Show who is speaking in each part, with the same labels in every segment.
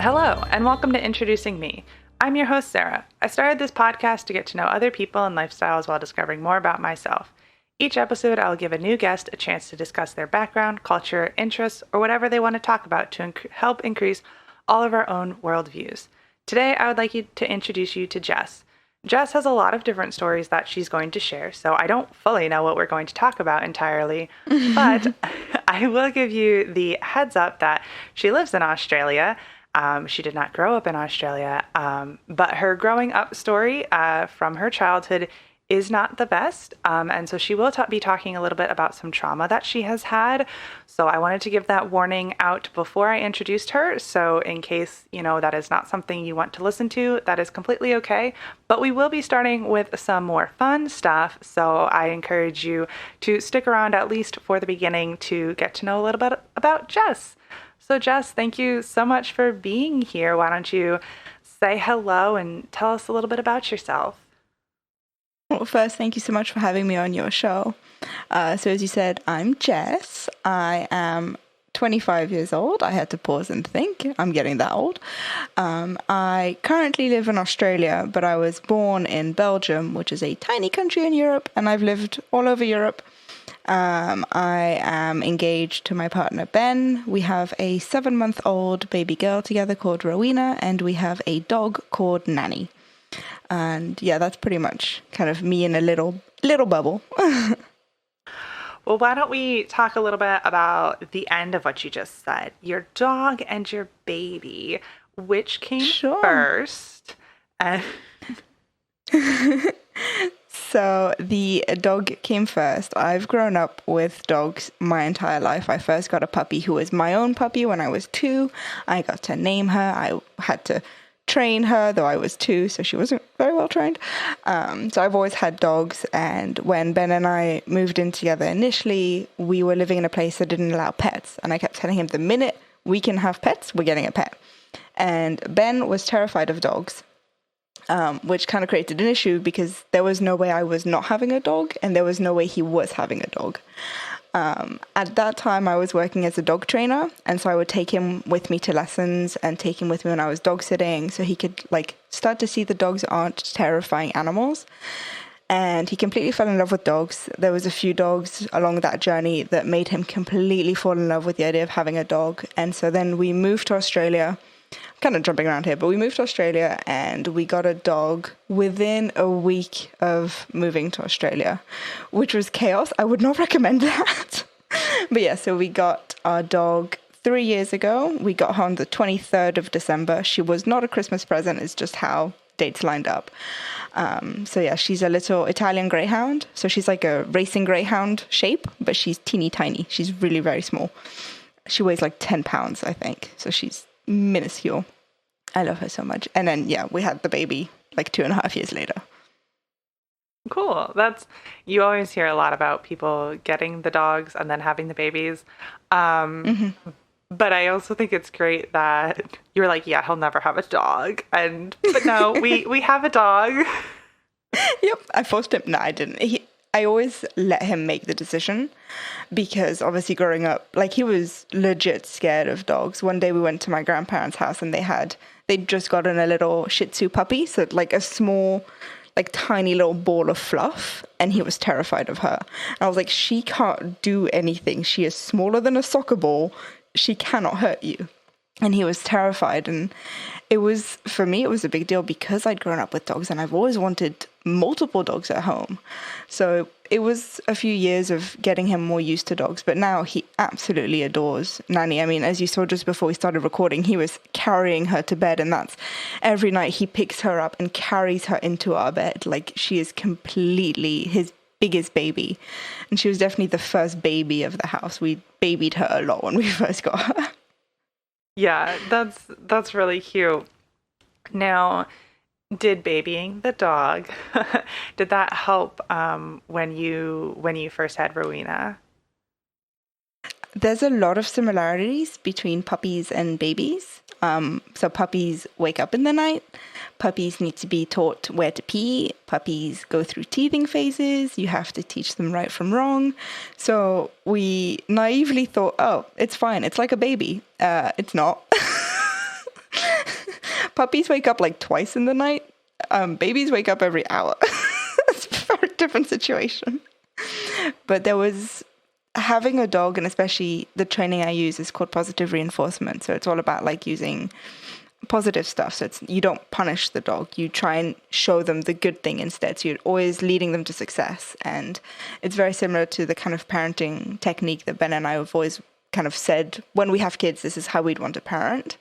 Speaker 1: Hello, and welcome to Introducing Me. I'm your host, Sarah. I started this podcast to get to know other people and lifestyles while discovering more about myself. Each episode, I'll give a new guest a chance to discuss their background, culture, interests, or whatever they want to talk about to help increase all of our own worldviews. Today, I would like to introduce you to Jess. Jess has a lot of different stories that she's going to share, so I don't fully know what we're going to talk about entirely, but I will give you the heads up that she lives in Australia. She did not grow up in Australia, but her growing up story from her childhood is not the best. And so she will be talking a little bit about some trauma that she has had. So I wanted to give that warning out before I introduced her. So in case, that is not something you want to listen to, that is completely okay. But we will be starting with some more fun stuff. So I encourage you to stick around at least for the beginning to get to know a little bit about Jess. So Jess, thank you so much for being here. Why don't you say hello and tell us a little bit about yourself?
Speaker 2: Well, first, thank you so much for having me on your show. So as you said, I'm Jess. I am 25 years old. I had to pause and think. I'm getting that old. I currently live in Australia, but I was born in Belgium, which is a tiny country in Europe, and I've lived all over Europe. I am engaged to my partner, Ben. We have a 7-month-old baby girl together called Rowena, and we have a dog called Nanny. And yeah, that's pretty much kind of me in a little bubble.
Speaker 1: Well, why don't we talk a little bit about the end of what you just said? Your dog and your baby. Which came first?
Speaker 2: So the dog came first. I've grown up with dogs my entire life. I first got a puppy who was my own puppy when I was 2. I got to name her. I had to train her, though I was 2, so she wasn't very well trained. So I've always had dogs. And when Ben and I moved in together initially, we were living in a place that didn't allow pets. And I kept telling him, the minute we can have pets, we're getting a pet. And Ben was terrified of dogs. Which kind of created an issue because there was no way I was not having a dog and there was no way he was having a dog. At that time, I was working as a dog trainer, and so I would take him with me to lessons and take him with me when I was dog sitting so he could start to see the dogs aren't terrifying animals. And he completely fell in love with dogs. There was a few dogs along that journey that made him completely fall in love with the idea of having a dog. And so then we moved to Australia. Kind of jumping around here, but we moved to Australia and we got a dog within a week of moving to Australia, which was chaos. I would not recommend that. But yeah, so we got our dog 3 years ago. We got her on the 23rd of December. She was not a Christmas present. It's just how dates lined up. So yeah, she's a little Italian greyhound. So she's like a racing greyhound shape, but she's teeny tiny. She's really very small. She weighs like 10 pounds, I think. So she's minuscule. I love her so much. And then we had the baby 2.5 years later.
Speaker 1: Cool. You always hear a lot about people getting the dogs and then having the babies. But I also think it's great that you're like, yeah, he'll never have a dog. But no, we have a dog.
Speaker 2: Yep. I forced him. No, I didn't. I always let him make the decision because obviously growing up, he was legit scared of dogs. One day we went to my grandparents' house and they'd just gotten a little Shih Tzu puppy. So a small, tiny little ball of fluff. And he was terrified of her. And I was like, she can't do anything. She is smaller than a soccer ball. She cannot hurt you. And he was terrified. And for me, it was a big deal because I'd grown up with dogs and I've always wanted multiple dogs at home. So it was a few years of getting him more used to dogs, but now he absolutely adores Nanny. I mean, as you saw just before we started recording, he was carrying her to bed, and that's every night he picks her up and carries her into our bed. She is completely his biggest baby. And she was definitely the first baby of the house. We babied her a lot when we first got her.
Speaker 1: Yeah, that's really cute. Now, did babying the dog, did that help when you first had Rowena?
Speaker 2: There's a lot of similarities between puppies and babies. So puppies wake up in the night. Puppies need to be taught where to pee. Puppies go through teething phases. You have to teach them right from wrong. So we naively thought, oh, it's fine. It's like a baby. It's not. Puppies wake up like twice in the night. Babies wake up every hour. It's a very different situation. But there was having a dog, and especially the training I use is called positive reinforcement. So it's all about like using positive stuff. So it's, you don't punish the dog. You try and show them the good thing instead. So you're always leading them to success. And it's very similar to the kind of parenting technique that Ben and I have always kind of said, when we have kids, this is how we'd want to parent.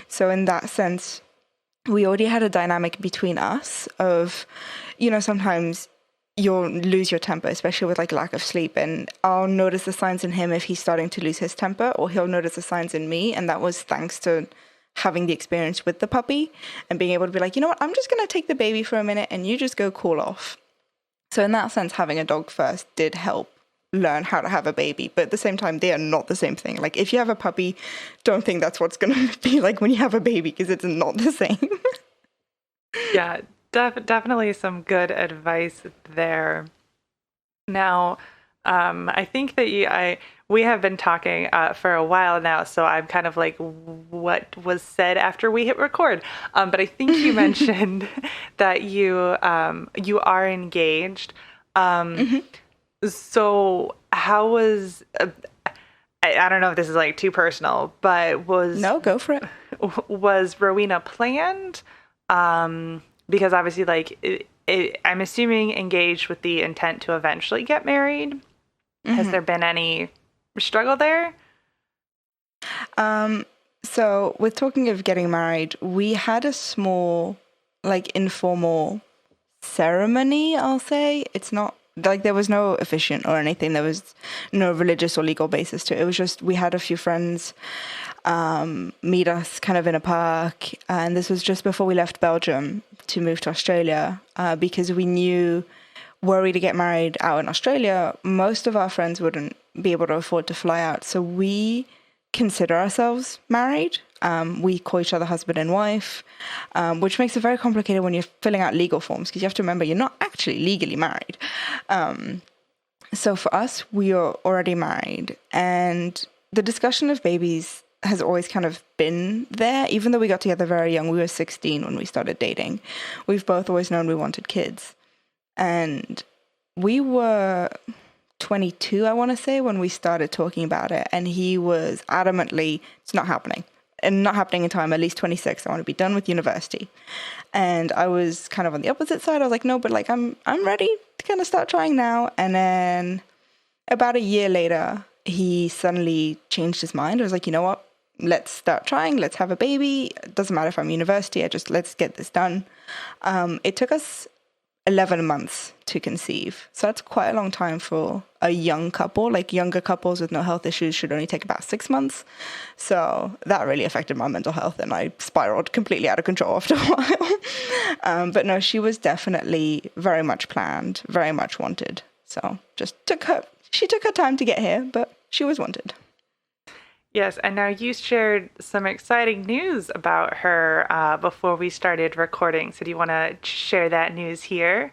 Speaker 2: So in that sense, we already had a dynamic between us of, you know, sometimes you'll lose your temper, especially with like lack of sleep. And I'll notice the signs in him if he's starting to lose his temper, or he'll notice the signs in me. And that was thanks to having the experience with the puppy and being able to be like, you know what, I'm just going to take the baby for a minute and you just go cool off. So in that sense, having a dog first did help learn how to have a baby. But at the same time, they are not the same thing. Like if you have a puppy, don't think that's what's going to be like when you have a baby, because it's not the same.
Speaker 1: Yeah, definitely some good advice there. Now, I think that we have been talking for a while now, so I'm kind of like what was said after we hit record. But I think you mentioned that you are engaged. So how was I don't know if this is like too personal, but
Speaker 2: No, go for it.
Speaker 1: Was Rowena planned? Because obviously, like, I'm assuming engaged with the intent to eventually get married. Has there been any struggle there?
Speaker 2: So with talking of getting married, we had a small, like, informal ceremony, I'll say. It's not, like, there was no officiant or anything. There was no religious or legal basis to it. It was just, we had a few friends meet us kind of in a park, and this was just before we left Belgium to move to Australia, because we knew, were we to get married out in Australia, most of our friends wouldn't be able to afford to fly out. So we consider ourselves married. We call each other husband and wife, which makes it very complicated when you're filling out legal forms, because you have to remember you're not actually legally married. So for us, we are already married, and the discussion of babies has always kind of been there. Even though we got together very young, we were 16 when we started dating. We've both always known we wanted kids. And we were 22, I want to say, when we started talking about it. And he was adamantly, it's not happening. And not happening in time, at least 26. I want to be done with university. And I was kind of on the opposite side. I was like, no, but like, I'm ready to kind of start trying now. And then about a year later, he suddenly changed his mind. I was like, you know what? Let's start trying. Let's have a baby. It doesn't matter if I'm university. Let's get this done. It took us 11 months to conceive. So that's quite a long time for a young couple. Like younger couples with no health issues should only take about 6 months. So that really affected my mental health, and I spiraled completely out of control after a while. But no, she was definitely very much planned, very much wanted. So she took her time to get here, but she was wanted.
Speaker 1: Yes, and now you shared some exciting news about her before we started recording. So do you want to share that news here?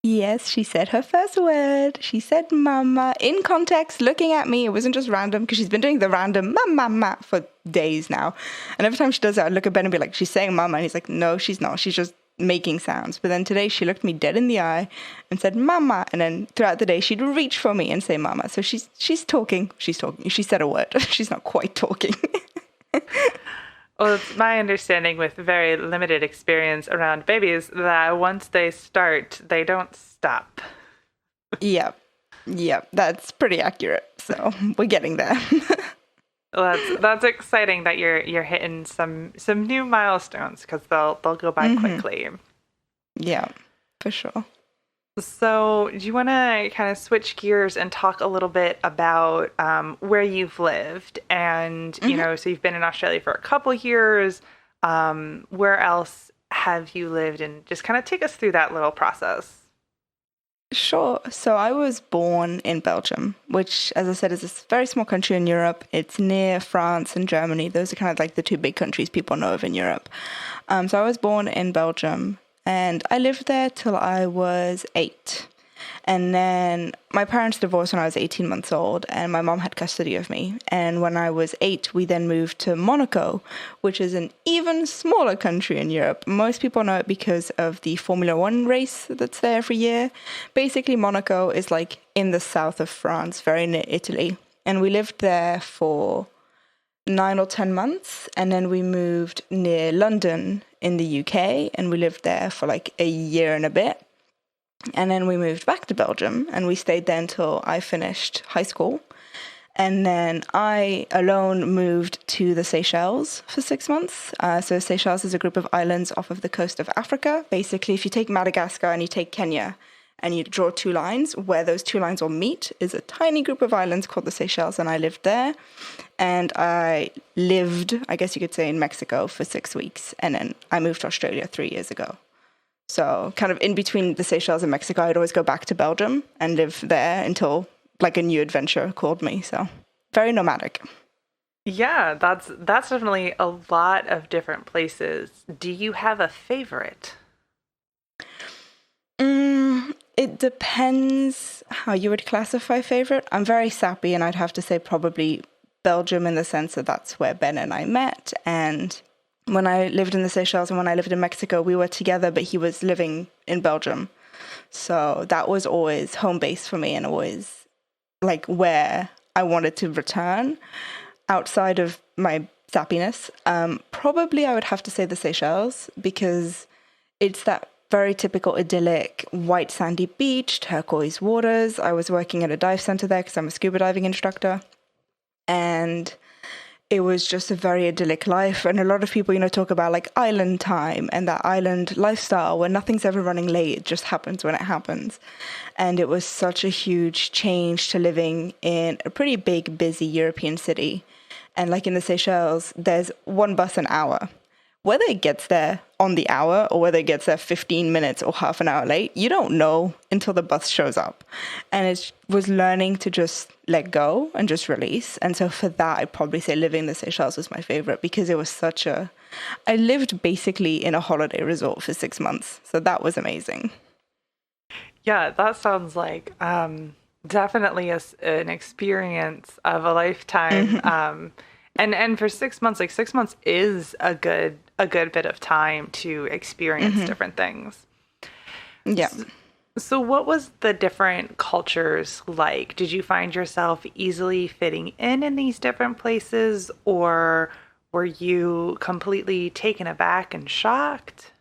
Speaker 2: Yes, she said her first word. She said mama. In context, looking at me, it wasn't just random, because she's been doing the random mama for days now. And every time she does that, I look at Ben and be like, she's saying mama. And he's like, no, she's not. She's just making sounds. But then today she looked me dead in the eye and said mama, and then throughout the day she'd reach for me and say mama. So she's talking. She said a word. She's not quite talking.
Speaker 1: Well, it's my understanding, with very limited experience around babies, that once they start, they don't stop.
Speaker 2: Yep, that's pretty accurate. So we're getting there.
Speaker 1: Well, that's exciting that you're hitting some new milestones, because they'll go by quickly.
Speaker 2: Yeah, for sure.
Speaker 1: So do you want to kind of switch gears and talk a little bit about where you've lived? And, you know, so you've been in Australia for a couple years. Where else have you lived? And just kind of take us through that little process.
Speaker 2: Sure. So I was born in Belgium, which, as I said, is a very small country in Europe. It's near France and Germany. Those are kind of like the two big countries people know of in Europe. So I was born in Belgium, and I lived there till I was 8. And then my parents divorced when I was 18 months old, and my mom had custody of me. And when I was 8, we then moved to Monaco, which is an even smaller country in Europe. Most people know it because of the Formula One race that's there every year. Basically, Monaco is like in the south of France, very near Italy. And we lived there for 9 or 10 months, and then we moved near London in the UK, and we lived there for like a year and a bit. And then we moved back to Belgium, and we stayed there until I finished high school. And then I alone moved to the Seychelles for 6 months. So Seychelles is a group of islands off of the coast of Africa. Basically, if you take Madagascar and you take Kenya and you draw 2 lines, where those 2 lines will meet is a tiny group of islands called the Seychelles, and I lived there. And I lived, I guess you could say, in Mexico for 6 weeks. And then I moved to Australia 3 years ago. So kind of in between the Seychelles and Mexico, I'd always go back to Belgium and live there until like a new adventure called me. So very nomadic.
Speaker 1: Yeah, that's definitely a lot of different places. Do you have a favorite?
Speaker 2: It depends how you would classify favorite. I'm very sappy, and I'd have to say probably Belgium, in the sense that that's where Ben and I met. And when I lived in the Seychelles and when I lived in Mexico, we were together, but he was living in Belgium. So that was always home base for me, and always like where I wanted to return outside of my sappiness. Probably I would have to say the Seychelles, because it's that very typical idyllic white sandy beach, turquoise waters. I was working at a dive center there because I'm a scuba diving instructor. And it was just a very idyllic life. And a lot of people, talk about like island time and that island lifestyle where nothing's ever running late. It just happens when it happens. And it was such a huge change to living in a pretty big, busy European city. And like in the Seychelles, there's one bus an hour. Whether it gets there on the hour or whether it gets there 15 minutes or half an hour late, you don't know until the bus shows up. And it was learning to just let go and just release. And so for that, I'd probably say living in the Seychelles was my favorite, because it was I lived basically in a holiday resort for 6 months. So that was amazing.
Speaker 1: Yeah, that sounds like definitely an experience of a lifetime. And for 6 months, like 6 months is a good bit of time to experience different things.
Speaker 2: Yeah.
Speaker 1: So what was the different cultures like? Did you find yourself easily fitting in these different places, or were you completely taken aback and shocked?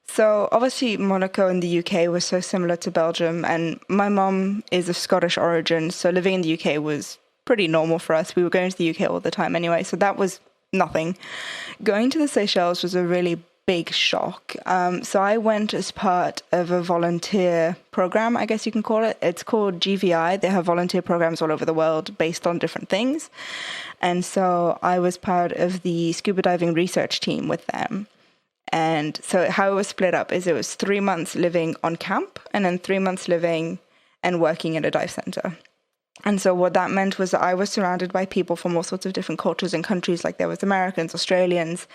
Speaker 2: So obviously Monaco in the UK was so similar to Belgium, and my mom is of Scottish origin, so living in the UK was pretty normal for us. We were going to the UK all the time anyway, so that was nothing. Going to the Seychelles was a really big shock. So I went as part of a volunteer program, I guess you can call it. It's called GVI. They have volunteer programs all over the world based on different things. And so I was part of the scuba diving research team with them. And so how it was split up is it was 3 months living on camp and then 3 months living and working at a dive center. And so what that meant was that I was surrounded by people from all sorts of different cultures and countries. Like there was Americans, Australians,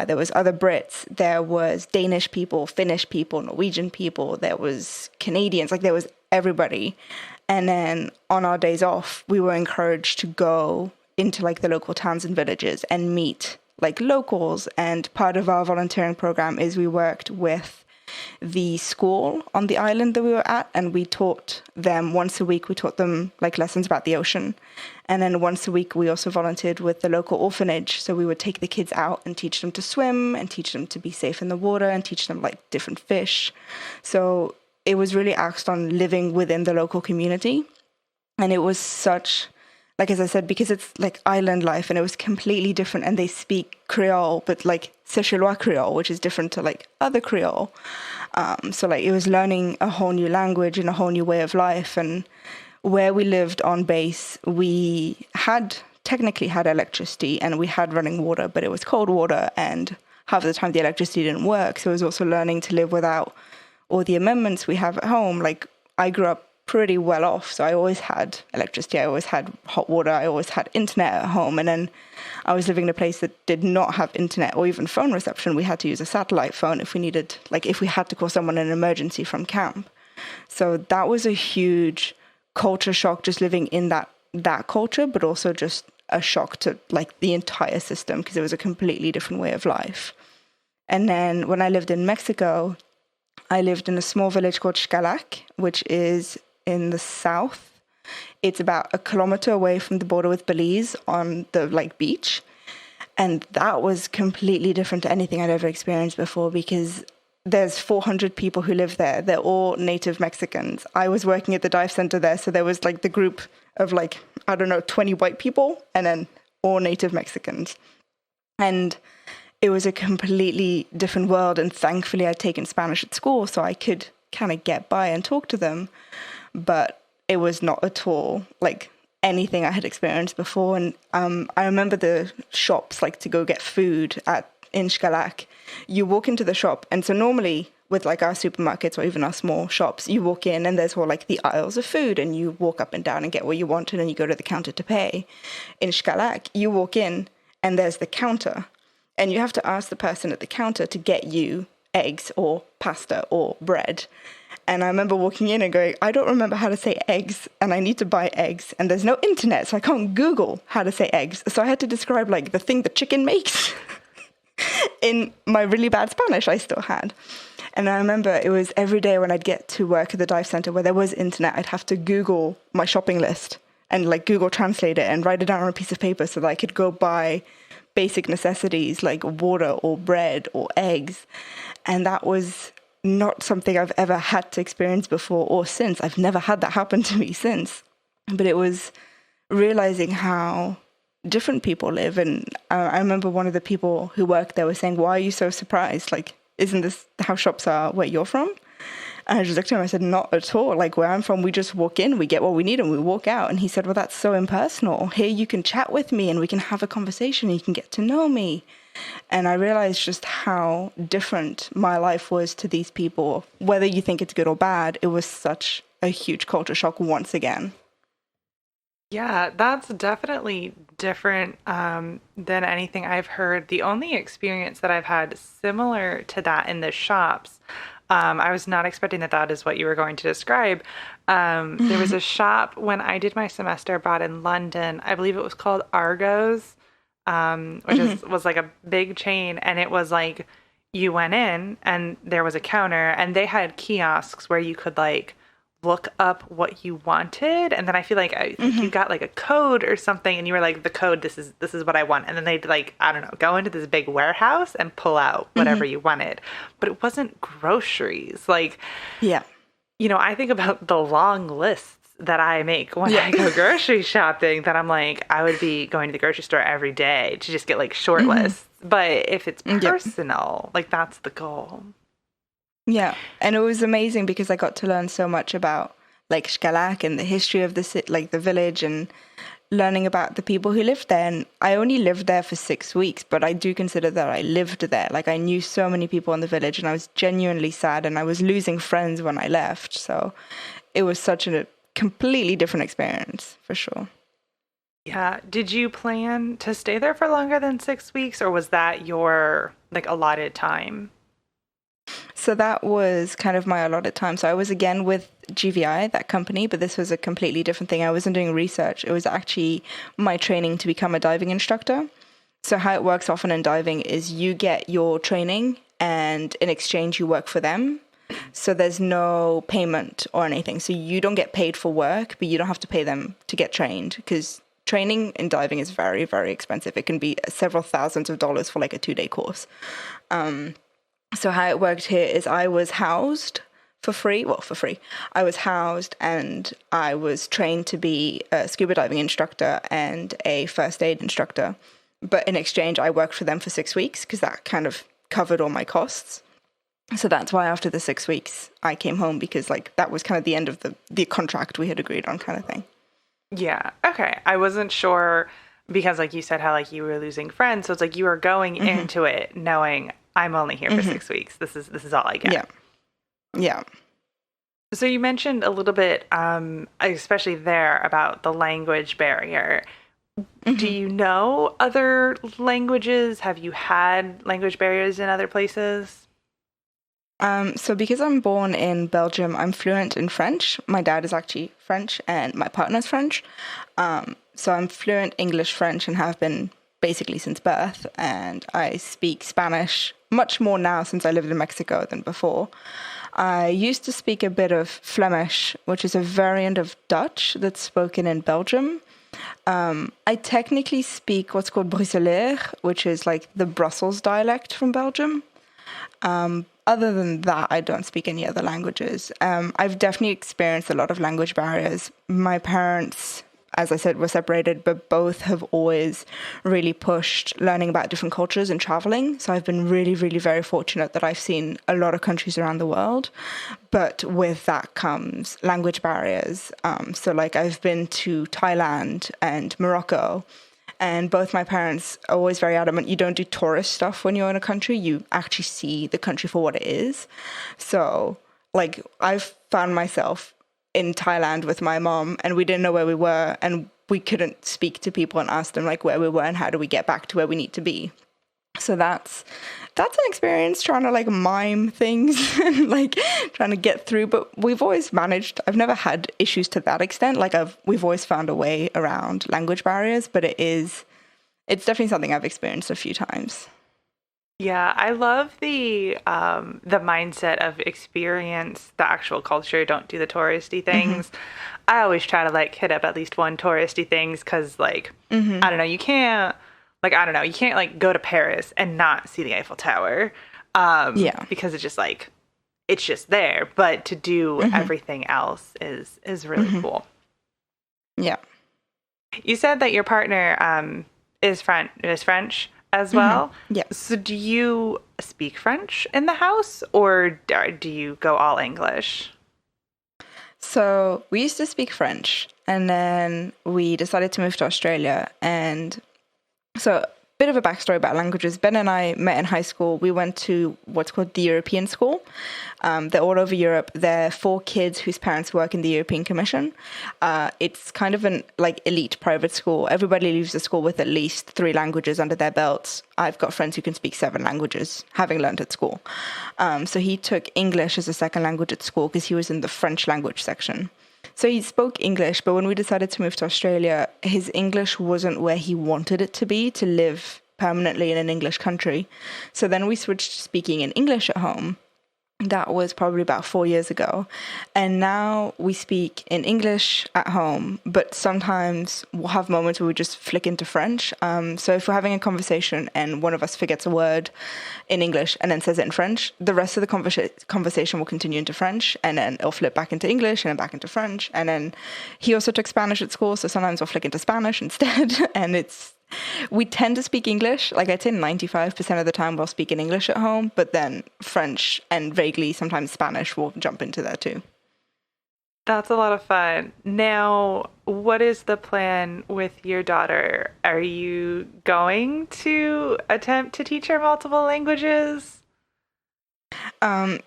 Speaker 2: there was other Brits, there was Danish people, Finnish people, Norwegian people, there was Canadians, like there was everybody. And then on our days off, we were encouraged to go into like the local towns and villages and meet like locals. And part of our volunteering program is we worked with the school on the island that we were at, and we taught them once a week. We taught them like lessons about the ocean, and then once a week we also volunteered with the local orphanage. So we would take the kids out and teach them to swim and teach them to be safe in the water and teach them like different fish. So it was really axed on living within the local community, and it was such, like, as I said, because it's like island life and it was completely different, and they speak Creole, but like Seychellois Creole, which is different to like other Creole. So like it was learning a whole new language and a whole new way of life. And where we lived on base, we technically had electricity and we had running water, but it was cold water, and half of the time the electricity didn't work. So it was also learning to live without all the amendments we have at home. Like I grew up pretty well off, so I always had electricity, I always had hot water, I always had internet at home. And then I was living in a place that did not have internet or even phone reception. We had to use a satellite phone if we needed, like if we had to call someone in an emergency from camp. So that was a huge culture shock, just living in that culture, but also just a shock to like the entire system, because it was a completely different way of life. And then when I lived in Mexico, I lived in a small village called Xcalac, which is in the south. It's about a kilometer away from the border with Belize on the like beach. And that was completely different to anything I'd ever experienced before, because there's 400 people who live there. They're all native Mexicans. I was working at the dive center there, so there was like the group of like, I don't know, 20 white people and then all native Mexicans. And it was a completely different world. And thankfully I'd taken Spanish at school, so I could kind of get by and talk to them. But it was not at all like anything I had experienced before. And I remember the shops, like to go get food in Xcalac. You walk into the shop, and so normally with like our supermarkets or even our small shops, you walk in and there's all like the aisles of food, and you walk up and down and get what you want, and then you go to the counter to pay. In Xcalac, you walk in and there's the counter, and you have to ask the person at the counter to get you eggs or pasta or bread. And I remember walking in and going, I don't remember how to say eggs, and I need to buy eggs, and there's no internet, so I can't Google how to say eggs. So I had to describe like the thing the chicken makes in my really bad Spanish I still had. And I remember it was every day when I'd get to work at the dive center where there was internet, I'd have to Google my shopping list and like Google Translate it and write it down on a piece of paper so that I could go buy basic necessities like water or bread or eggs. And that was not something I've ever had to experience before or since. I've never had that happen to me since. But it was realizing how different people live. And I remember one of the people who worked there was saying, why are you so surprised? Like, isn't this how shops are where you're from? And I just looked at him, I said, not at all. Like, where I'm from, we just walk in, we get what we need, and we walk out. And he said, well, that's so impersonal. Here you can chat with me and we can have a conversation, you can get to know me. And I realized just how different my life was to these people. Whether you think it's good or bad, it was such a huge culture shock once again.
Speaker 1: Yeah, that's definitely different than anything I've heard. The only experience that I've had similar to that in the shops, I was not expecting that is what you were going to describe. There was a shop when I did my semester abroad in London. I believe it was called Argos, was like a big chain. And it was like you went in and there was a counter, and they had kiosks where you could like look up what you wanted, and then I feel like you got like a code or something, and you were like, the code, this is what I want, and then they'd like, I don't know, go into this big warehouse and pull out whatever you wanted. But it wasn't groceries. Like, yeah, you know, I think about the long lists that I make when I go grocery shopping, that I'm like, I would be going to the grocery store every day to just get like short lists. But if it's personal, like that's the goal.
Speaker 2: Yeah, and it was amazing because I got to learn so much about like Xcalac and the history of the village, and learning about the people who lived there. And I only lived there for 6 weeks, but I do consider that I lived there. Like, I knew so many people in the village, and I was genuinely sad, and I was losing friends when I left. So it was such a completely different experience, for sure.
Speaker 1: Yeah. Did you plan to stay there for longer than 6 weeks, or was that your like allotted time?
Speaker 2: So that was kind of my allotted time. So I was again with GVI, that company, but this was a completely different thing. I wasn't doing research. It was actually my training to become a diving instructor. So how it works often in diving is you get your training, and in exchange you work for them. So there's no payment or anything. So you don't get paid for work, but you don't have to pay them to get trained, because training in diving is very, very expensive. It can be several thousands of dollars for like a 2-day course. So how it worked here is I was housed for free. I was housed, and I was trained to be a scuba diving instructor and a first aid instructor. But in exchange, I worked for them for 6 weeks, because that kind of covered all my costs. So that's why after the 6 weeks, I came home, because like that was kind of the end of the contract we had agreed on, kind of thing.
Speaker 1: Yeah. Okay. I wasn't sure, because like you said, how like you were losing friends. So it's like you were going into it knowing, I'm only here for 6 weeks. This is all I get.
Speaker 2: Yeah. Yeah.
Speaker 1: So you mentioned a little bit, especially there, about the language barrier. Do you know other languages? Have you had language barriers in other places?
Speaker 2: So because I'm born in Belgium, I'm fluent in French. My dad is actually French and my partner's French. So I'm fluent English, French, and have been basically since birth. And I speak Spanish much more now since I lived in Mexico than before. I used to speak a bit of Flemish, which is a variant of Dutch that's spoken in Belgium. I technically speak what's called Bruxellaire, which is like the Brussels dialect from Belgium. Other than that, I don't speak any other languages. I've definitely experienced a lot of language barriers. My parents, as I said, were separated, but both have always really pushed learning about different cultures and traveling. So I've been really, really very fortunate that I've seen a lot of countries around the world. But with that comes language barriers. So like I've been to Thailand and Morocco, and both my parents are always very adamant, you don't do tourist stuff when you're in a country. You actually see the country for what it is. So, like, I've found myself in Thailand with my mom, and we didn't know where we were, and we couldn't speak to people and ask them, like, where we were and how do we get back to where we need to be. So that's an experience trying to like mime things and like trying to get through, but we've always managed. I've never had issues to that extent. Like we've always found a way around language barriers, but it's definitely something I've experienced a few times.
Speaker 1: Yeah, I love the mindset of experience the actual culture, don't do the touristy things. I always try to like hit up at least one touristy things because like I don't know, you can't you can't like go to Paris and not see the Eiffel Tower.
Speaker 2: Yeah.
Speaker 1: Because it's just there, but to do everything else is really cool.
Speaker 2: Yeah.
Speaker 1: You said that your partner is French as well.
Speaker 2: Yeah.
Speaker 1: So do you speak French in the house or do you go all English?
Speaker 2: So we used to speak French, and then we decided to move to Australia. And so, bit of a backstory about languages. Ben and I met in high school. We went to what's called the European School. They're all over Europe. They're for kids whose parents work in the European Commission. It's kind of an like elite private school. Everybody leaves the school with at least 3 languages under their belts. I've got friends who can speak 7 languages, having learned at school. So he took English as a second language at school because he was in the French language section. So he spoke English, but when we decided to move to Australia, his English wasn't where he wanted it to be to live permanently in an English country. So then we switched to speaking in English at home. That was probably about 4 years ago. And now we speak in English at home, but sometimes we'll have moments where we just flick into French. So if we're having a conversation and one of us forgets a word in English and then says it in French, the rest of the conversation will continue into French, and then it'll flip back into English and then back into French. And then he also took Spanish at school, so sometimes we'll flick into Spanish instead. And we tend to speak English. Like I'd say 95% of the time we'll speak in English at home, but then French and vaguely sometimes Spanish will jump into there too.
Speaker 1: That's a lot of fun. Now, what is the plan with your daughter? Are you going to attempt to teach her multiple languages?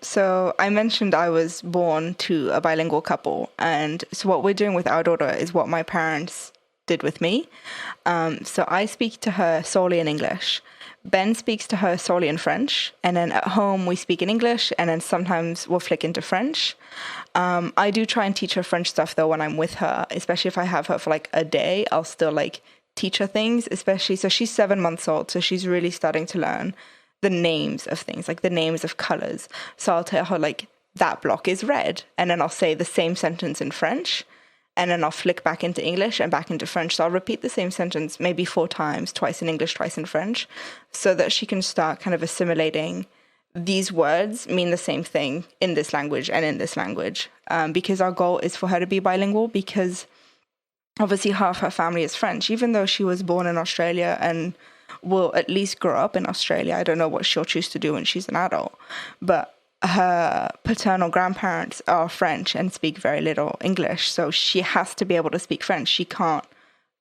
Speaker 2: So I mentioned I was born to a bilingual couple, and so what we're doing with our daughter is what my parents did with me. So I speak to her solely in English. Ben speaks to her solely in French, and then at home we speak in English, and then sometimes we'll flick into French. I do try and teach her French stuff though when I'm with her, especially if I have her for like a day. I'll still like teach her things, especially so she's 7 months old, so she's really starting to learn the names of things, like the names of colors. So I'll tell her like that block is red, and then I'll say the same sentence in French. And then I'll flick back into English and back into French. So I'll repeat the same sentence maybe 4 times, twice in English, twice in French, so that she can start kind of assimilating these words mean the same thing in this language and in this language. Because our goal is for her to be bilingual, because obviously half her family is French, even though she was born in Australia and will at least grow up in Australia. I don't know what she'll choose to do when she's an adult, but her paternal grandparents are French and speak very little English, so she has to be able to speak French. She can't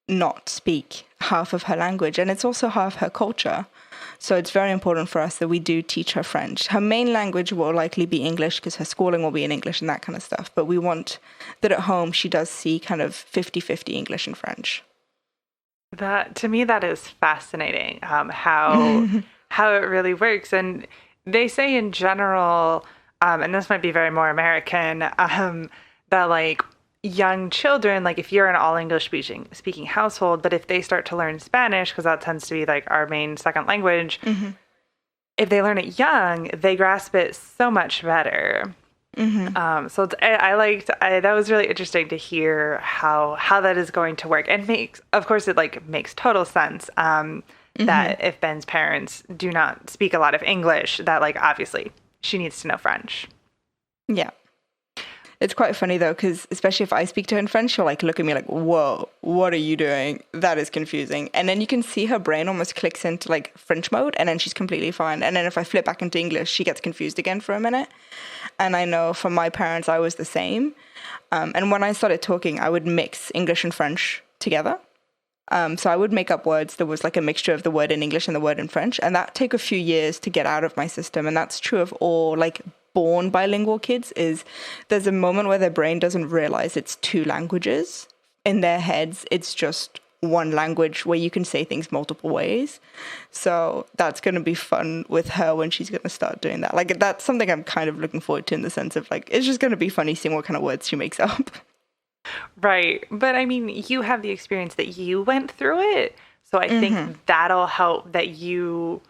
Speaker 2: not speak half of her language, and it's also half her culture. So it's very important for us that we do teach her French. Her main language will likely be English because her schooling will be in English and that kind of stuff, but we want that at home she does see kind of 50-50 English and French.
Speaker 1: That, to me, that is fascinating, how it really works. And they say in general, and this might be very more American, that like young children, like if you're an all English speaking household, but if they start to learn Spanish, because that tends to be like our main second language, if they learn it young, they grasp it so much better. So that was really interesting to hear how that is going to work, and of course, it like makes total sense. That if Ben's parents do not speak a lot of English, that like obviously she needs to know French.
Speaker 2: Yeah. It's quite funny though, because especially if I speak to her in French, she'll like look at me like, whoa, what are you doing? That is confusing. And then you can see her brain almost clicks into like French mode, and then she's completely fine. And then if I flip back into English, she gets confused again for a minute. And I know from my parents, I was the same. And when I started talking, I would mix English and French together. So I would make up words. There was like a mixture of the word in English and the word in French. And that took a few years to get out of my system. And that's true of all like born bilingual kids. Is there's a moment where their brain doesn't realize it's two languages. In their heads, it's just one language where you can say things multiple ways. So that's going to be fun with her when she's going to start doing that. Like that's something I'm kind of looking forward to, in the sense of like, it's just going to be funny seeing what kind of words she makes up.
Speaker 1: Right. But I mean, you have the experience that you went through it. So I think that'll help, that you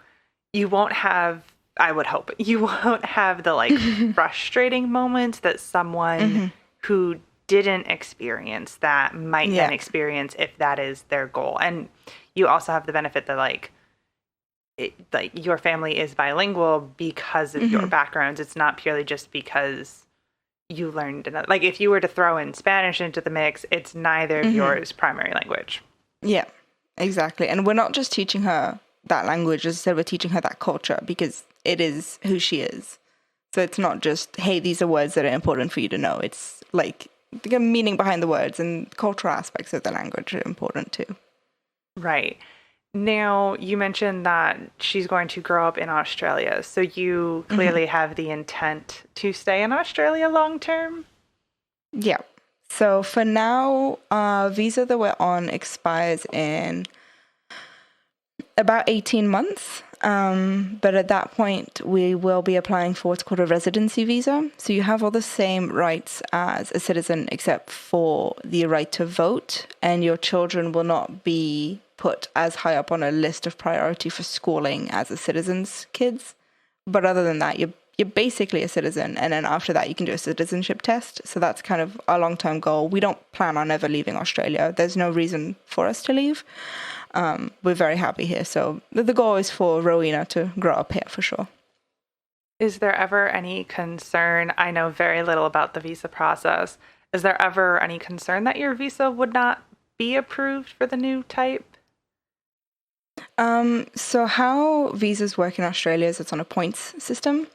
Speaker 1: won't have, I would hope, you won't have the like frustrating moments that someone who didn't experience that might then experience if that is their goal. And you also have the benefit that like your family is bilingual because of your backgrounds. It's not purely just because you learned another. Like if you were to throw in Spanish into the mix, it's neither of yours primary language. Yeah,
Speaker 2: exactly. And we're not just teaching her that language, as I said, we're teaching her that culture, because it is who she is. So it's not just, hey, these are words that are important for you to know. It's like the meaning behind the words, and cultural aspects of the language are important too.
Speaker 1: Right. Now, you mentioned that she's going to grow up in Australia, so you clearly have the intent to stay in Australia long term?
Speaker 2: Yeah. So for now, visa that we're on expires in about 18 months. But at that point, we will be applying for what's called a residency visa. So you have all the same rights as a citizen, except for the right to vote, and your children will not be put as high up on a list of priority for schooling as a citizen's kids. But other than that, you're basically a citizen, and then after that you can do a citizenship test. So that's kind of our long-term goal. We don't plan on ever leaving Australia. There's no reason for us to leave. We're very happy here. So the goal is for Rowena to grow up here for sure.
Speaker 1: Is there ever any concern? I know very little about the visa process. Is there ever any concern that your visa would not be approved for the new type?
Speaker 2: So how visas work in Australia is it's on a points system,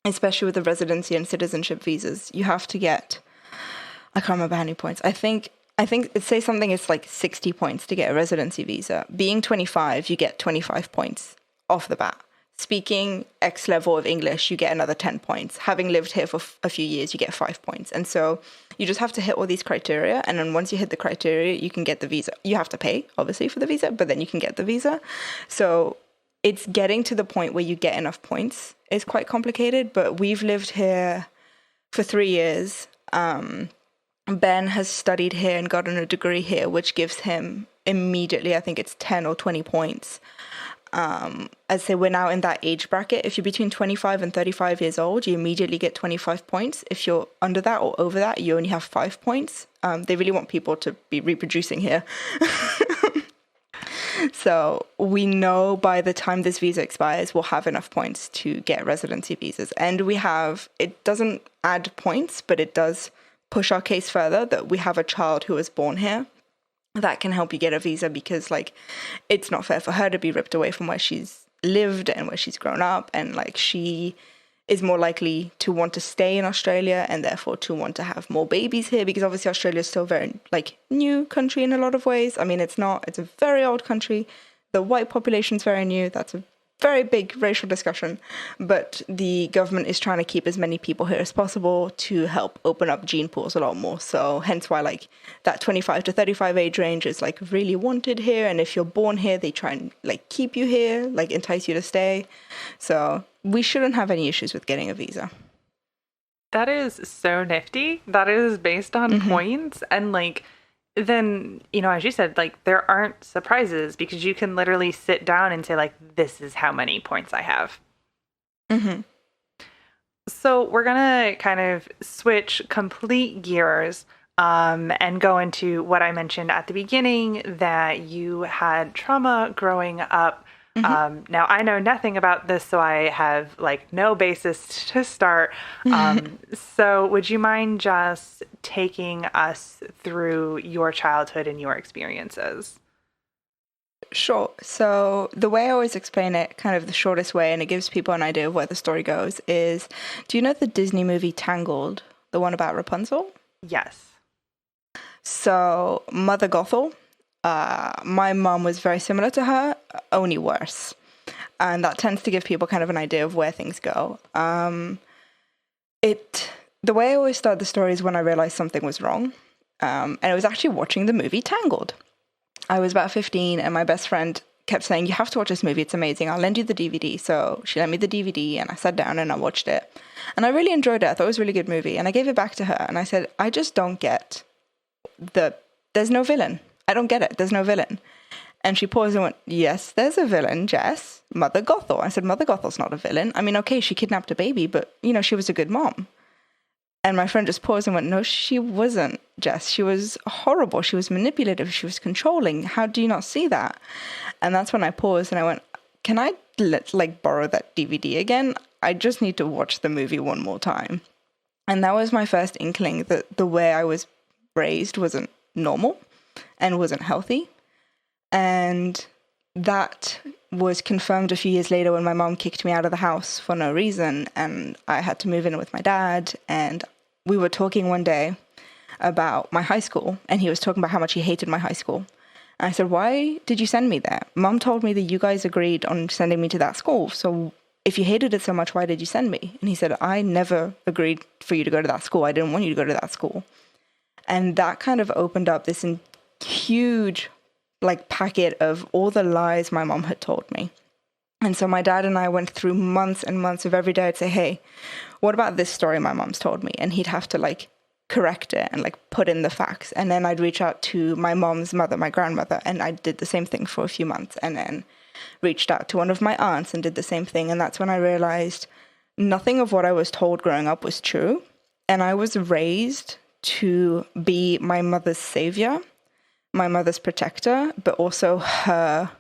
Speaker 2: especially with the residency and citizenship visas. You have to get, I can't remember how many points. I think it says something, it's like 60 points to get a residency visa. Being 25, you get 25 points off the bat. Speaking X level of English, you get another 10 points. Having lived here for a few years, you get 5 points. And so you just have to hit all these criteria. And then once you hit the criteria, you can get the visa. You have to pay, obviously, for the visa, but then you can get the visa. So it's getting to the point where you get enough points is quite complicated. But we've lived here for 3 years. Ben has studied here and gotten a degree here, which gives him immediately, I think it's 10 or 20 points. I'd say we're now in that age bracket. If you're between 25 and 35 years old, you immediately get 25 points. If you're under that or over that, you only have 5 points. They really want people to be reproducing here. So we know by the time this visa expires, we'll have enough points to get residency visas. And it doesn't add points, but it does push our case further that we have a child who was born here. That can help you get a visa, because like it's not fair for her to be ripped away from where she's lived and where she's grown up, and like she is more likely to want to stay in Australia and therefore to want to have more babies here, because obviously Australia is still very like new country in a lot of ways. I mean, it's a very old country. The white population is very new. That's a very big racial discussion, but the government is trying to keep as many people here as possible to help open up gene pools a lot more. So hence why like that 25 to 35 age range is like really wanted here. And if you're born here, they try and like keep you here, like entice you to stay. So we shouldn't have any issues with getting a visa.
Speaker 1: That is so nifty. That is based on points. And like, then, as you said, like there aren't surprises because you can literally sit down and say, like, this is how many points I have.
Speaker 2: Mm-hmm.
Speaker 1: So we're going to kind of switch complete gears and go into what I mentioned at the beginning, that you had trauma growing up. Now, I know nothing about this, so I have like no basis to start. So would you mind just taking us through your childhood and your experiences?
Speaker 2: Sure. So the way I always explain it, kind of the shortest way, and it gives people an idea of where the story goes, is, do you know the Disney movie Tangled, the one about Rapunzel?
Speaker 1: Yes.
Speaker 2: So Mother Gothel, my mom was very similar to her, only worse. And that tends to give people kind of an idea of where things go. The way I always start the story is when I realized something was wrong. And it was actually watching the movie Tangled. I was about 15 and my best friend kept saying, you have to watch this movie, it's amazing, I'll lend you the DVD. So she lent me the DVD and I sat down and I watched it. And I really enjoyed it. I thought it was a really good movie. And I gave it back to her and I said, I just don't get there's no villain. I don't get it. There's no villain. And she paused and went, yes, there's a villain, Jess. Mother Gothel. I said, Mother Gothel's not a villain. I mean, okay, she kidnapped a baby, but, she was a good mom. And my friend just paused and went, no, she wasn't, Jess. She was horrible. She was manipulative. She was controlling. How do you not see that? And that's when I paused and I went, can I borrow that DVD again? I just need to watch the movie one more time. And that was my first inkling that the way I was raised wasn't normal and wasn't healthy. And that was confirmed a few years later when my mom kicked me out of the house for no reason and I had to move in with my dad. And we were talking one day about my high school and he was talking about how much he hated my high school. And I said, why did you send me there? Mom told me that you guys agreed on sending me to that school. So if you hated it so much, why did you send me? And he said, I never agreed for you to go to that school. I didn't want you to go to that school. And that kind of opened up this huge packet of all the lies my mom had told me. And so my dad and I went through months and months of every day I'd say, hey, what about this story my mom's told me? And he'd have to correct it and put in the facts. And then I'd reach out to my mom's mother, my grandmother, and I did the same thing for a few months and then reached out to one of my aunts and did the same thing. And that's when I realized nothing of what I was told growing up was true. And I was raised to be my mother's savior, my mother's protector, but also her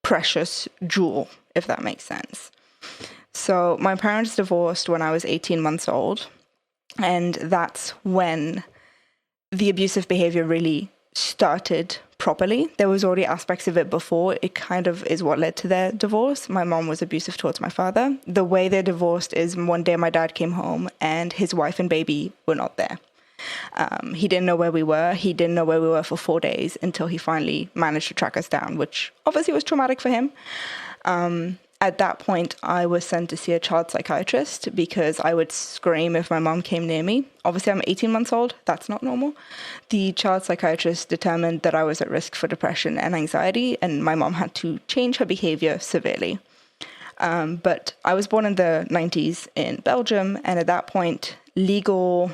Speaker 2: precious jewel, if that makes sense. So my parents divorced when I was 18 months old, and that's when the abusive behavior really started properly. There was already aspects of it before. It kind of is what led to their divorce. My mom was abusive towards my father. The way they divorced is one day my dad came home and his wife and baby were not there. He didn't know where we were. He didn't know where we were for 4 days until he finally managed to track us down, which obviously was traumatic for him. At that point, I was sent to see a child psychiatrist because I would scream if my mom came near me. Obviously, I'm 18 months old. That's not normal. The child psychiatrist determined that I was at risk for depression and anxiety, and my mom had to change her behavior severely. But I was born in the 90s in Belgium, and at that point, legally,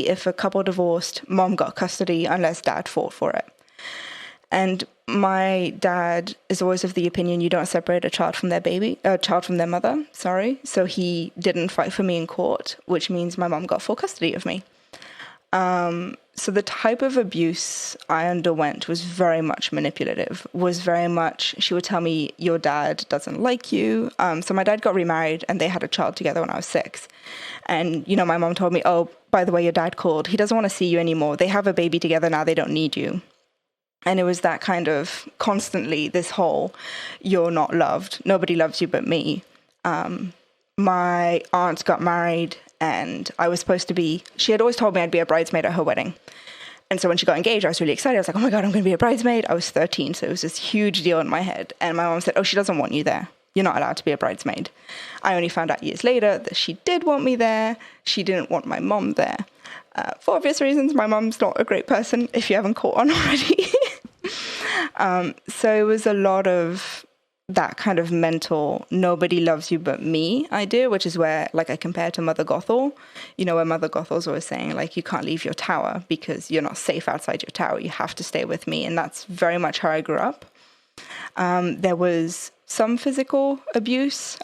Speaker 2: if a couple divorced, mom got custody unless dad fought for it. And my dad is always of the opinion you don't separate a child from their mother. So he didn't fight for me in court, which means my mom got full custody of me. So the type of abuse I underwent was very much manipulative, she would tell me, your dad doesn't like you. So my dad got remarried and they had a child together when I was 6. And, my mom told me, oh, by the way, your dad called. He doesn't want to see you anymore. They have a baby together now. They don't need you. And it was that kind of constantly this whole, you're not loved. Nobody loves you but me. My aunt got married and I was supposed to be, she had always told me I'd be a bridesmaid at her wedding. And so when she got engaged, I was really excited. I was like, oh my God, I'm going to be a bridesmaid. I was 13, so it was this huge deal in my head. And my mom said, oh, she doesn't want you there. You're not allowed to be a bridesmaid. I only found out years later that she did want me there. She didn't want my mom there. For obvious reasons, my mom's not a great person, if you haven't caught on already. So it was a lot of that kind of mental nobody loves you but me idea, which is where like I compare to Mother Gothel, where Mother Gothel's always saying like you can't leave your tower because you're not safe outside your tower, you have to stay with me. And that's very much how I grew up. There was some physical abuse.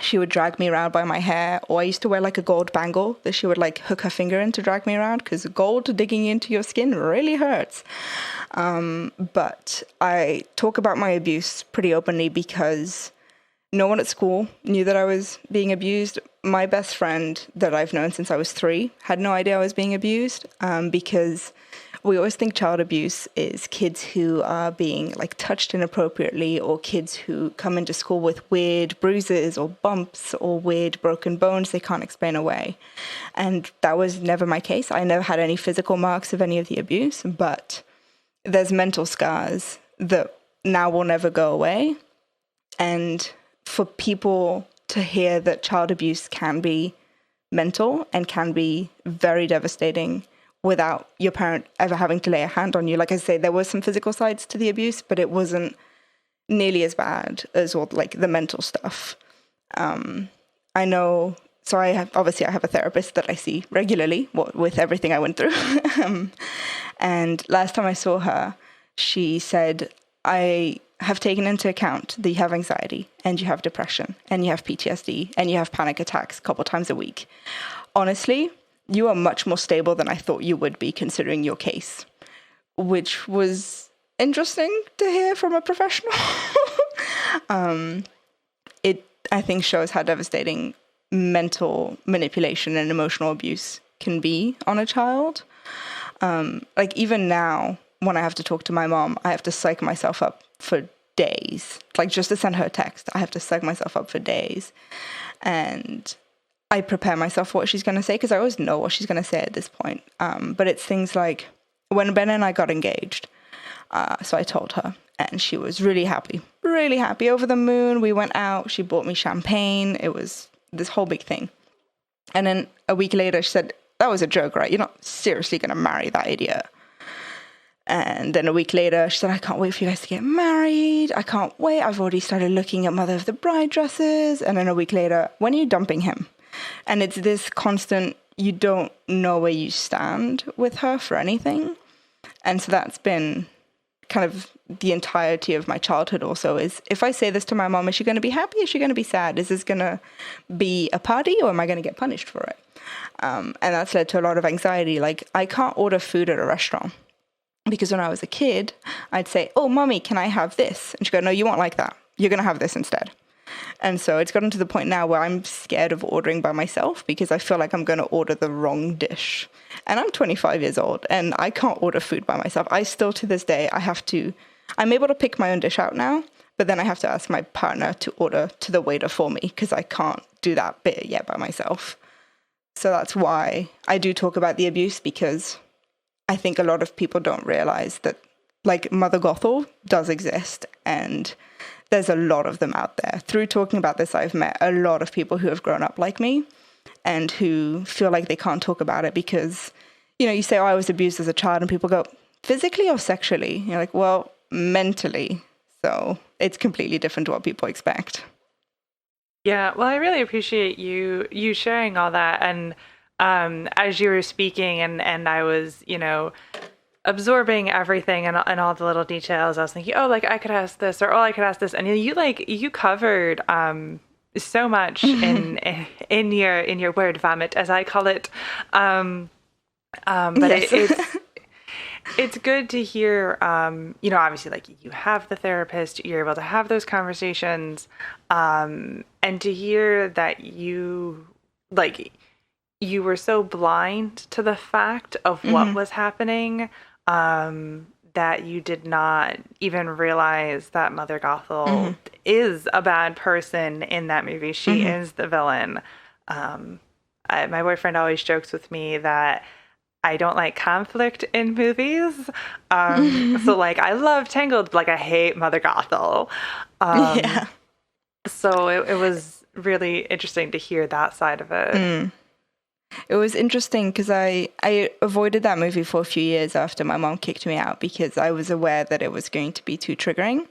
Speaker 2: She would drag me around by my hair, or I used to wear like a gold bangle that she would like hook her finger in to drag me around, because gold digging into your skin really hurts. But I talk about my abuse pretty openly because no one at school knew that I was being abused. My best friend that I've known since I was 3 had no idea I was being abused, because we always think child abuse is kids who are being like touched inappropriately, or kids who come into school with weird bruises or bumps or weird broken bones they can't explain away. And that was never my case. I never had any physical marks of any of the abuse, but there's mental scars that now will never go away. And for people to hear that child abuse can be mental and can be very devastating without your parent ever having to lay a hand on you. Like I say, there were some physical sides to the abuse, but it wasn't nearly as bad as all like the mental stuff. I know, so I have a therapist that I see regularly with everything I went through. And last time I saw her, she said, I have taken into account that you have anxiety and you have depression and you have PTSD and you have panic attacks a couple times a week. Honestly, you are much more stable than I thought you would be considering your case, which was interesting to hear from a professional. It, I think, shows how devastating mental manipulation and emotional abuse can be on a child. Like even now, when I have to talk to my mom, I have to psych myself up for days. Like just to send her a text, I have to psych myself up for days. And I prepare myself for what she's going to say, because I always know what she's going to say at this point. But it's things like when Ben and I got engaged, so I told her, and she was really happy, over the moon. We went out, she bought me champagne. It was this whole big thing. And then a week later, she said, that was a joke, right? You're not seriously going to marry that idiot. And then a week later, she said, I can't wait for you guys to get married. I can't wait. I've already started looking at mother of the bride dresses. And then a week later, when are you dumping him? And it's this constant, you don't know where you stand with her for anything. And so that's been kind of the entirety of my childhood also, is if I say this to my mom, is she going to be happy? Is she going to be sad? Is this going to be a party, or am I going to get punished for it? And that's led to a lot of anxiety. Like I can't order food at a restaurant, because when I was a kid, I'd say, oh, mommy, can I have this? And she'd go, no, you won't like that. You're going to have this instead. And so it's gotten to the point now where I'm scared of ordering by myself, because I feel like I'm going to order the wrong dish. And I'm 25 years old and I can't order food by myself. I still, to this day, I'm able to pick my own dish out now, but then I have to ask my partner to order to the waiter for me, because I can't do that bit yet by myself. So that's why I do talk about the abuse, because I think a lot of people don't realize that like Mother Gothel does exist, and there's a lot of them out there. Through talking about this, I've met a lot of people who have grown up like me and who feel like they can't talk about it because, you say, oh, I was abused as a child, and people go, physically or sexually? You're like, well, mentally. So it's completely different to what people expect.
Speaker 1: Yeah, well, I really appreciate you sharing all that. And as you were speaking and I was, absorbing everything and all the little details, I was thinking, oh, like I could ask this, or oh, I could ask this. And you covered so much in your word vomit, as I call it. But
Speaker 2: yes.
Speaker 1: it's good to hear, obviously, like you have the therapist, you're able to have those conversations, and to hear that you were so blind to the fact of what was happening, that you did not even realize that Mother Gothel is a bad person in that movie. She is the villain. My boyfriend always jokes with me that I don't like conflict in movies. So like I love Tangled, like I hate Mother Gothel.
Speaker 2: Yeah.
Speaker 1: So it was really interesting to hear that side of it.
Speaker 2: It was interesting because I avoided that movie for a few years after my mom kicked me out, because I was aware that it was going to be too triggering.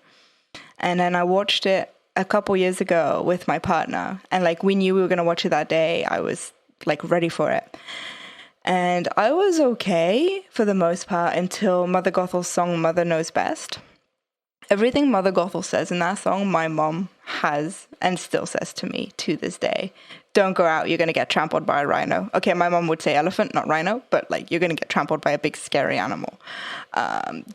Speaker 2: And then I watched it a couple years ago with my partner, and like we knew we were going to watch it that day. I was like ready for it. And I was okay for the most part until Mother Gothel's song Mother Knows Best. Everything Mother Gothel says in that song, my mom has and still says to me to this day. Don't go out, you're going to get trampled by a rhino. Okay, my mom would say elephant, not rhino, but like you're going to get trampled by a big scary animal.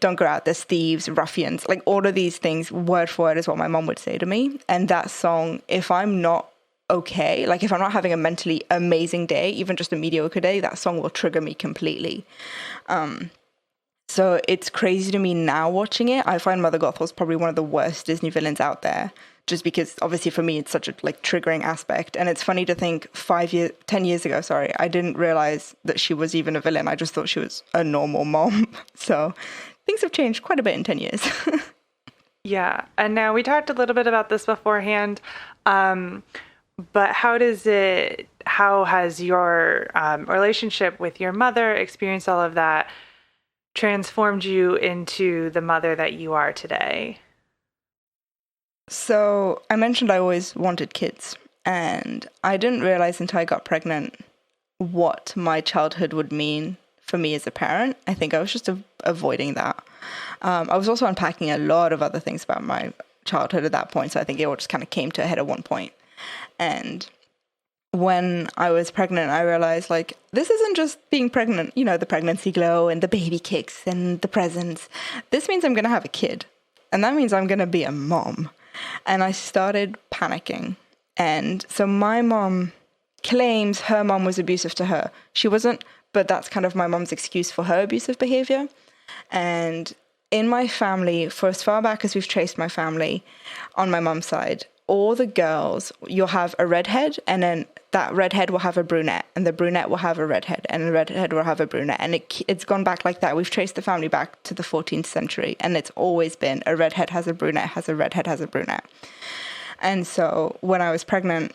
Speaker 2: Don't go out, there's thieves, ruffians, like all of these things, word for word is what my mom would say to me. And that song, if I'm not okay, like if I'm not having a mentally amazing day, even just a mediocre day, that song will trigger me completely. So it's crazy to me now watching it. I find Mother Gothel's probably one of the worst Disney villains out there, just because obviously for me it's such a like triggering aspect. And it's funny to think 10 years ago, I didn't realize that she was even a villain. I just thought she was a normal mom. So things have changed quite a bit in 10 years.
Speaker 1: Yeah. And now we talked a little bit about this beforehand. But how has your relationship with your mother, experience all of that, transformed you into the mother that you are today?
Speaker 2: So I mentioned I always wanted kids, and I didn't realize until I got pregnant what my childhood would mean for me as a parent. I think I was just avoiding that. I was also unpacking a lot of other things about my childhood at that point, so I think it all just kind of came to a head at one point. And when I was pregnant, I realized, like, this isn't just being pregnant, you know, the pregnancy glow and the baby kicks and the presents. This means I'm going to have a kid. And that means I'm going to be a mom. And I started panicking. And so my mom claims her mom was abusive to her. She wasn't, but that's kind of my mom's excuse for her abusive behavior. And in my family, for as far back as we've traced my family on my mom's side, all the girls, you'll have a redhead, and then that redhead will have a brunette, and the brunette will have a redhead, and the redhead will have a brunette. And it's gone back like that. We've traced the family back to the 14th century, and it's always been a redhead has a brunette, has a redhead, has a brunette. And so when I was pregnant,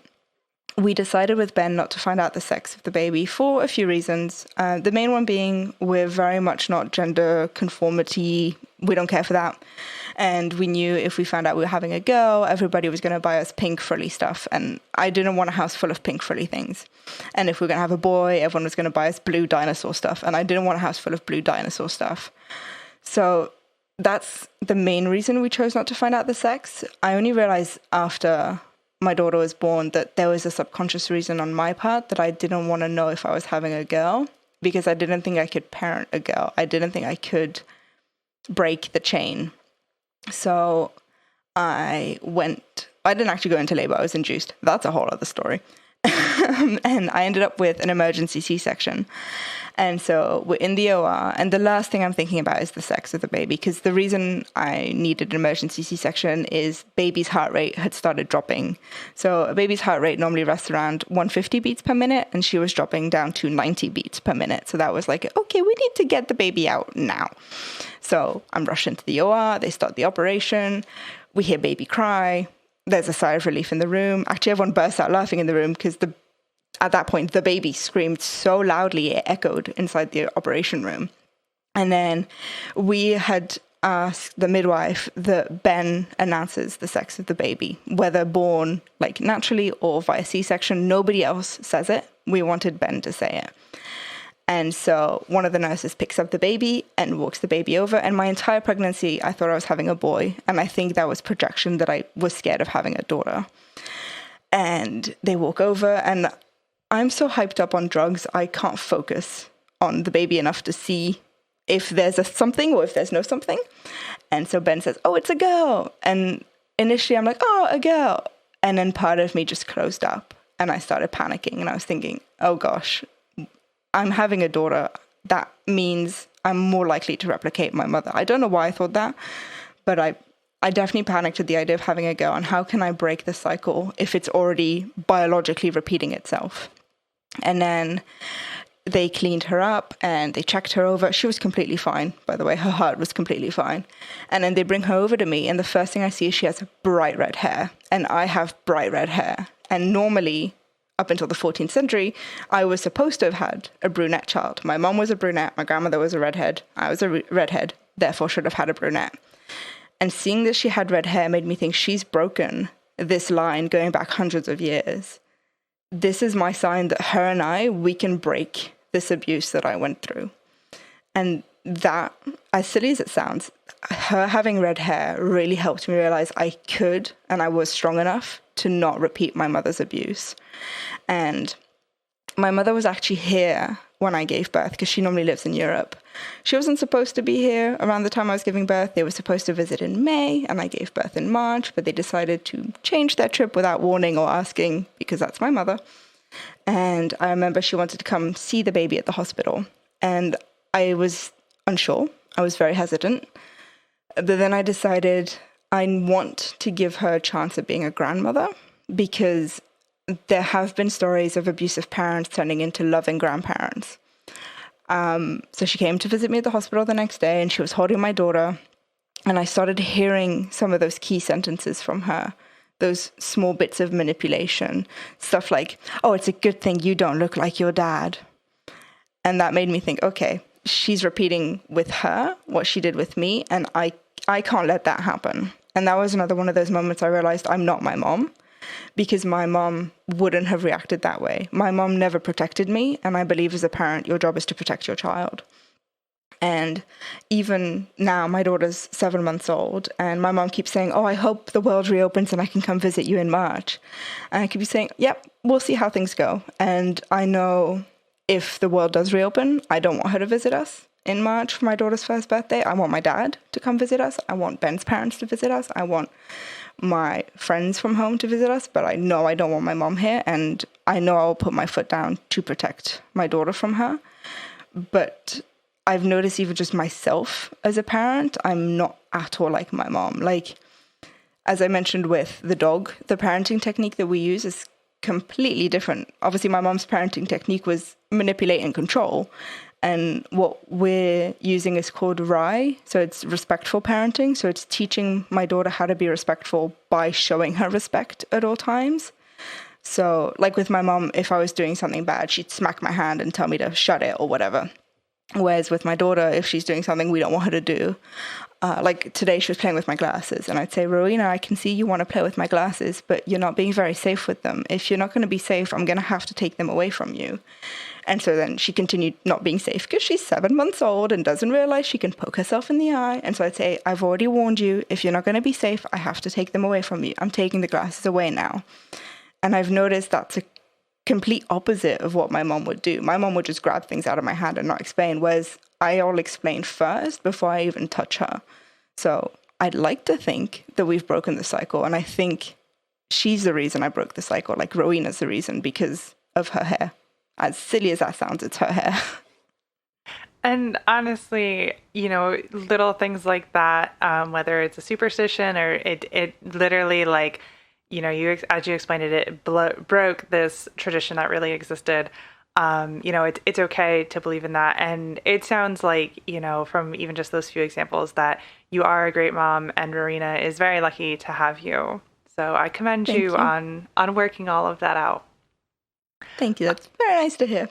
Speaker 2: we decided with Ben not to find out the sex of the baby for a few reasons. The main one being we're very much not gender conformity. We don't care for that. And we knew if we found out we were having a girl, everybody was going to buy us pink frilly stuff. And I didn't want a house full of pink frilly things. And if we were going to have a boy, everyone was going to buy us blue dinosaur stuff. And I didn't want a house full of blue dinosaur stuff. So that's the main reason we chose not to find out the sex. I only realized after my daughter was born that there was a subconscious reason on my part that I didn't want to know if I was having a girl, because I didn't think I could parent a girl. I didn't think I could break the chain. So I didn't actually go into labor. I was induced. That's a whole other story. And I ended up with an emergency C-section. And so we're in the OR, and the last thing I'm thinking about is the sex of the baby, because the reason I needed an emergency C-section is baby's heart rate had started dropping. So a baby's heart rate normally rests around 150 beats per minute, and she was dropping down to 90 beats per minute. So that was like, okay, we need to get the baby out now. So I'm rushing to the OR, they start the operation, we hear baby cry, there's a sigh of relief in the room. Actually, everyone bursts out laughing in the room because at that point, the baby screamed so loudly it echoed inside the operation room. And then we had asked the midwife that Ben announces the sex of the baby, whether born like naturally or via C-section. Nobody else says it. We wanted Ben to say it. And so one of the nurses picks up the baby and walks the baby over. And my entire pregnancy, I thought I was having a boy. And I think that was projection, that I was scared of having a daughter. And they walk over, and I'm so hyped up on drugs, I can't focus on the baby enough to see if there's a something or if there's no something. And so Ben says, oh, it's a girl. And initially I'm like, oh, a girl. And then part of me just closed up and I started panicking, and I was thinking, oh gosh, I'm having a daughter. That means I'm more likely to replicate my mother. I don't know why I thought that, but I definitely panicked at the idea of having a girl, and how can I break the cycle if it's already biologically repeating itself? And then they cleaned her up and they checked her over. She was completely fine, by the way. Her heart was completely fine. And then they bring her over to me, and the first thing I see is she has bright red hair, and I have bright red hair. And normally, up until the 14th century, I was supposed to have had a brunette child. My mom was a brunette, my grandmother was a redhead, I was a redhead, therefore should have had a brunette. And seeing that she had red hair made me think she's broken this line going back hundreds of years. This is my sign that her and we can break this abuse that I went through. And that, as silly as it sounds, her having red hair really helped me realize I could and I was strong enough to not repeat my mother's abuse. And my mother was actually here when I gave birth because she normally lives in Europe. She wasn't supposed to be here around the time I was giving birth. They were supposed to visit in May and I gave birth in March, but they decided to change their trip without warning or asking because that's my mother. And I remember she wanted to come see the baby at the hospital. And I was unsure. I was very hesitant. But then I decided I want to give her a chance at being a grandmother because there have been stories of abusive parents turning into loving grandparents. So she came to visit me at the hospital the next day and she was holding my daughter. And I started hearing some of those key sentences from her, those small bits of manipulation, stuff like, oh, it's a good thing you don't look like your dad. And that made me think, okay, she's repeating with her what she did with me. And I can't let that happen. And that was another one of those moments I realized I'm not my mom. Because my mom wouldn't have reacted that way. My mom never protected me, and I believe as a parent, your job is to protect your child. And even now, my daughter's 7 months old, and my mom keeps saying, oh, I hope the world reopens and I can come visit you in March. And I could be saying, yep, we'll see how things go. And I know if the world does reopen, I don't want her to visit us in March for my daughter's first birthday. I want my dad to come visit us. I want Ben's parents to visit us. I want my friends from home to visit us, but I know I don't want my mom here, and I know I'll put my foot down to protect my daughter from her. But I've noticed even just myself as a parent, I'm not at all like my mom. Like, as I mentioned with the dog, the parenting technique that we use is completely different. Obviously, my mom's parenting technique was manipulate and control. And what we're using is called RIE. So it's respectful parenting. So it's teaching my daughter how to be respectful by showing her respect at all times. So like with my mom, if I was doing something bad, she'd smack my hand and tell me to shut it or whatever. Whereas with my daughter, if she's doing something we don't want her to do, like today she was playing with my glasses and I'd say, Rowena, I can see you want to play with my glasses, but you're not being very safe with them. If you're not going to be safe, I'm going to have to take them away from you. And so then she continued not being safe because she's 7 months old and doesn't realize she can poke herself in the eye. And so I'd say, I've already warned you. If you're not going to be safe, I have to take them away from you. I'm taking the glasses away now. And I've noticed that's a complete opposite of what my mom would do. My mom would just grab things out of my hand and not explain, whereas I'll explain first before I even touch her. So I'd like to think that we've broken the cycle. And I think she's the reason I broke the cycle. Like Rowena's the reason because of her hair. As silly as that sounds, it's her hair.
Speaker 1: And honestly, you know, little things like that, whether it's a superstition or it literally, like, you know, as you explained it, broke this tradition that really existed. You know, it's okay to believe in that. And it sounds like, you know, from even just those few examples that you are a great mom and Rowena is very lucky to have you. So I commend you on working all of that out.
Speaker 2: Thank you. That's very nice to hear.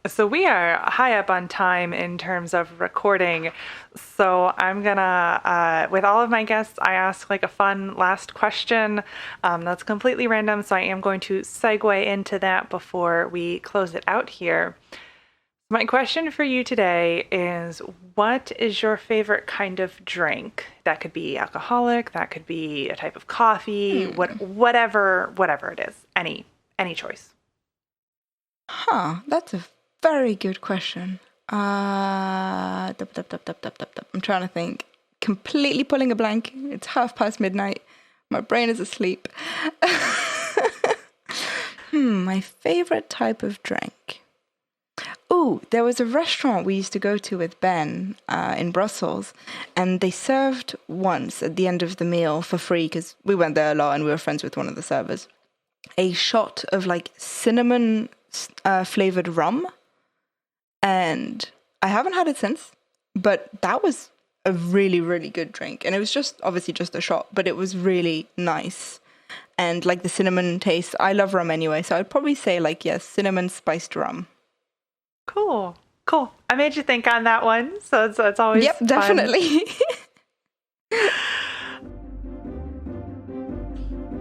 Speaker 1: So we are high up on time in terms of recording. So I'm gonna, with all of my guests, I ask like a fun last question that's completely random. So I am going to segue into that before we close it out here. My question for you today is, what is your favorite kind of drink? That could be alcoholic, that could be a type of coffee, whatever it is, any choice.
Speaker 2: That's a very good question. I'm trying to think. Completely pulling a blank. It's midnight. My brain is asleep. My favorite type of drink. Oh, there was a restaurant we used to go to with Ben in Brussels, and they served once at the end of the meal for free, because we went there a lot and we were friends with one of the servers, a shot of like cinnamon flavored rum. And I haven't had it since, but that was a really, really good drink. And it was just obviously just a shot, but it was really nice. And like the cinnamon taste, I love rum anyway, so I'd probably say like, yes, cinnamon spiced rum.
Speaker 1: Cool. Cool. I made you think on that one, so it's always
Speaker 2: Yep,
Speaker 1: fun.
Speaker 2: definitely.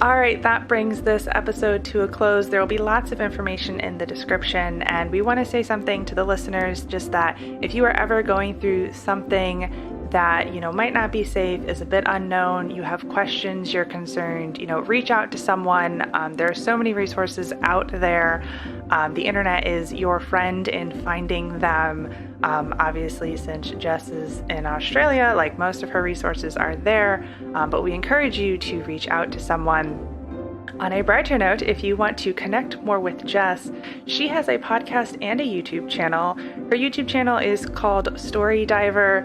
Speaker 1: All right, that brings this episode to a close. There will be lots of information in the description, and we want to say something to the listeners, just that if you are ever going through something that, might not be safe, is a bit unknown, you have questions, you're concerned, reach out to someone. There are so many resources out there. The internet is your friend in finding them. Obviously, since Jess is in Australia, like most of her resources are there, but we encourage you to reach out to someone. On a brighter note, if you want to connect more with Jess, she has a podcast and a YouTube channel. Her YouTube channel is called Story Diver.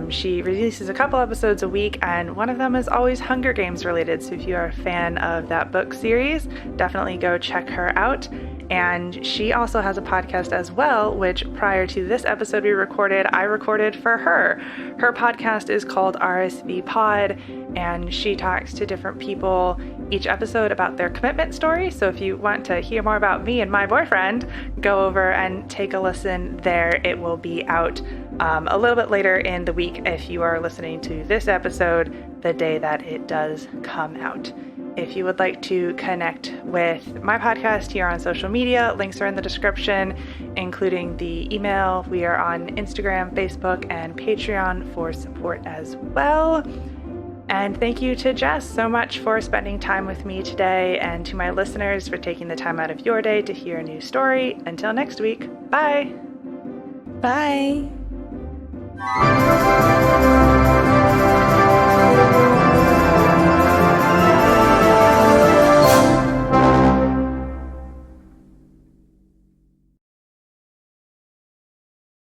Speaker 1: She releases a couple episodes a week, and one of them is always Hunger Games related. So if you are a fan of that book series, definitely go check her out. And she also has a podcast as well, which prior to this episode I recorded for her. Her podcast is called RSV Pod, and she talks to different people each episode about their commitment story. So if you want to hear more about me and my boyfriend, go over and take a listen there. It will be out a little bit later in the week if you are listening to this episode the day that it does come out. If you would like to connect with my podcast here on social media, links are in the description, including the email. We are on Instagram, Facebook, and Patreon for support as well. And thank you to Jess so much for spending time with me today, and to my listeners for taking the time out of your day to hear a new story. Until next week, bye.
Speaker 2: Bye.